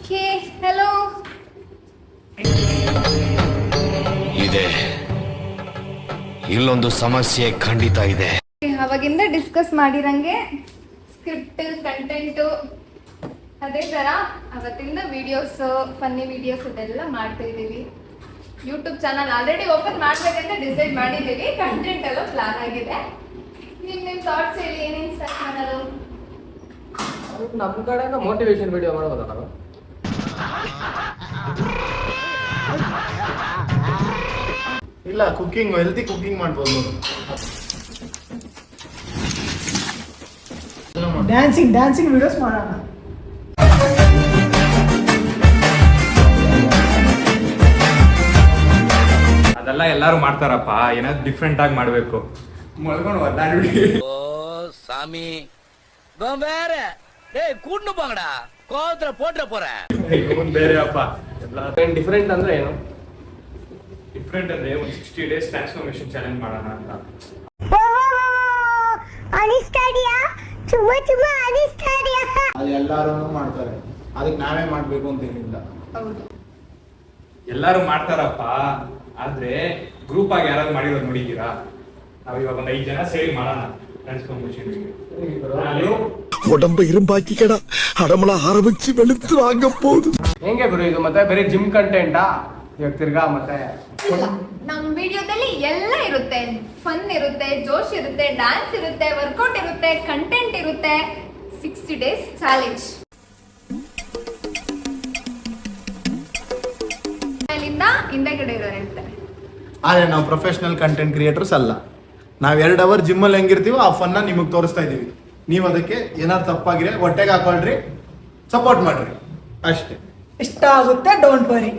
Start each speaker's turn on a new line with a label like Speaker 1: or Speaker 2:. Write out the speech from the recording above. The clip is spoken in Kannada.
Speaker 1: ಹೇ ಹೆಲೋ
Speaker 2: ಇದೆ ಇಲ್ಲೊಂದು ಸಮಸ್ಯೆ ಖಂಡಿತ ಇದೆ.
Speaker 1: ಅವಾಗಿಂದ ಡಿಸ್ಕಸ್ ಮಾಡಿರಂಗೆ ಸ್ಕ್ರಿಪ್ಟ್ ಕಂಟೆಂಟು ಅದೇ ಥರ ಅವತ್ತಿಂದ ವಿಡಿಯೋಸ್ ಫನ್ನಿ ವಿಡಿಯೋಸ್ ಅದೆಲ್ಲ ಮಾಡ್ತಾ ಇದ್ದೀವಿ. ಯೂಟ್ಯೂಬ್ ಚಾನಲ್ ಆಲ್ರೆಡಿ ಓಪನ್ ಮಾಡ್ಬೇಕಂತ ಡಿಸೈಡ್ ಮಾಡಿದ್ದೀವಿ. ಕಂಟೆಂಟ್ ಎಲ್ಲ ಪ್ಲಾನ್ ಆಗಿದೆ. ನಿಮ್ಮ ಥಾಟ್ಸ್ ಹೇಳಿ, ಏನೇನು ಸ್ಟಾರ್ಟ್ ಮಾಡೋದು?
Speaker 3: ನಮ್ಮ ಕಡೆಯಿಂದ ಮೋಟಿವೇಶನ್ ವಿಡಿಯೋ ಮಾಡೋದಲ್ಲ ನಾವು.
Speaker 4: ಇಲ್ಲ, ಕುಕಿಂಗ್, ಹೆಲ್ತಿ ಕುಕಿಂಗ್ ಮಾಡ್ಬೋದು.
Speaker 5: ಡ್ಯಾನ್ಸಿಂಗ್ ವಿಡಿಯೋಸ್ ಮಾಡೋಣ.
Speaker 6: ಅದೆಲ್ಲ ಎಲ್ಲಾರು ಮಾಡ್ತಾರಪ್ಪ, ಏನಾದ್ರು ಡಿಫ್ರೆಂಟ್ ಆಗಿ ಮಾಡ್ಬೇಕು. ಮಲ್ಕೊಂಡು ಒದ್ದಾಡ್ಬಿಡಿ.
Speaker 7: ಓ சாமி வேற டேய் கூண்டு போங்கடா கோவத்துல போட்ற போறேன்.
Speaker 6: ಇವನ್ ಬೇರೆ ಅಪ್ಪ. ಎಲ್ಲ
Speaker 3: ಡಿಫ್ರೆಂಟ್ ಅಂದ್ರೆ ಏನು?
Speaker 6: ಡಿಫ್ರೆಂಟ್ ಅಂದ್ರೆ ಒಂದು 60 days ಟ್ರಾನ್ಸ್ಫಾರ್ಮೇಶನ್ ಚಾಲೆಂಜ್ ಮಾಡೋಣ ಅಂತ.
Speaker 4: ಅದು ಎಲ್ಲಾರು ಮಾಡ್ತಾರೆ, ಅದಕ್ಕೆ ನಾವೇ ಮಾಡ್ಬೇಕು ಅಂತ ಏನಿಲ್ಲ.
Speaker 1: ಹೌದು,
Speaker 6: ಎಲ್ಲಾರು ಮಾಡ್ತಾರಪ್ಪ, ಆದ್ರೆ ಗ್ರೂಪ್ ಆಗಿ ಯಾರಾದ್ರು ಮಾಡಿರೋದು ನೋಡಿದ್ದೀರಾ? ನಾವ್ ಇವಾಗ ಒಂದು 5 ಜನ ಸೇರಿ ಮಾಡೋಣ ಟ್ರಾನ್ಸ್ಫಾರ್ಮೇಶನ್.
Speaker 8: உடம்ப இரும்பாக்கிக்கடா அடமள ஆரம்பிச்சு வெளுத்து வாங்க போகுது.
Speaker 3: ಹೆಂಗೆ ಗುರು ಇದು? ಮತ್ತೆ ಬರೀ ಜಿಮ್ ಕಂಟೆಂಟಾ ಇವಾಗ ತಿರ್ಗಾ? ಮತ್ತೆ
Speaker 1: ಇಲ್ಲ, ನಮ್ಮ ವಿಡಿಯೋದಲ್ಲಿ ಎಲ್ಲ ಇರುತ್ತೆ. ಫನ್ ಇರುತ್ತೆ, ಜೋಶ್ ಇರುತ್ತೆ, ಡ್ಯಾನ್ಸ್ ಇರುತ್ತೆ, ವರ್ಕೌಟ್ ಇರುತ್ತೆ, ಕಂಟೆಂಟ್ ಇರುತ್ತೆ. 60 days ಚಾಲೆಂಜ್ ಅಲ್ಲಿಂದ ಹಿಂದೆಗಡೆ ಇರೋರು ಇರ್ತಾರೆ.
Speaker 4: ಆದರೆ ನಾವು ಪ್ರೊಫೆಷನಲ್ ಕಂಟೆಂಟ್ ಕ್ರಿಯೇಟರ್ಸ್ ಅಲ್ಲ. ನಾವು 2 ಅವರ್ ಜಿಮ್ಮಲ್ಲಿ ಹೆಂಗಿರ್ತೀವೋ ಆ ಫನ್ನ ನಿಮಗೆ ತೋರಿಸ್ತಾ ಇದ್ದೀವಿ. ನೀವು ಅದಕ್ಕೆ ಏನಾದ್ರು ತಪ್ಪಾಗಿದ್ರೆ ಹೊಟ್ಟೆಗೆ ಹಾಕೊಳ್ರಿ, ಸಪೋರ್ಟ್ ಮಾಡ್ರಿ ಅಷ್ಟೇ.
Speaker 5: ಇಷ್ಟ ಆಗುತ್ತೆ, ಡೋಂಟ್ ವರಿ.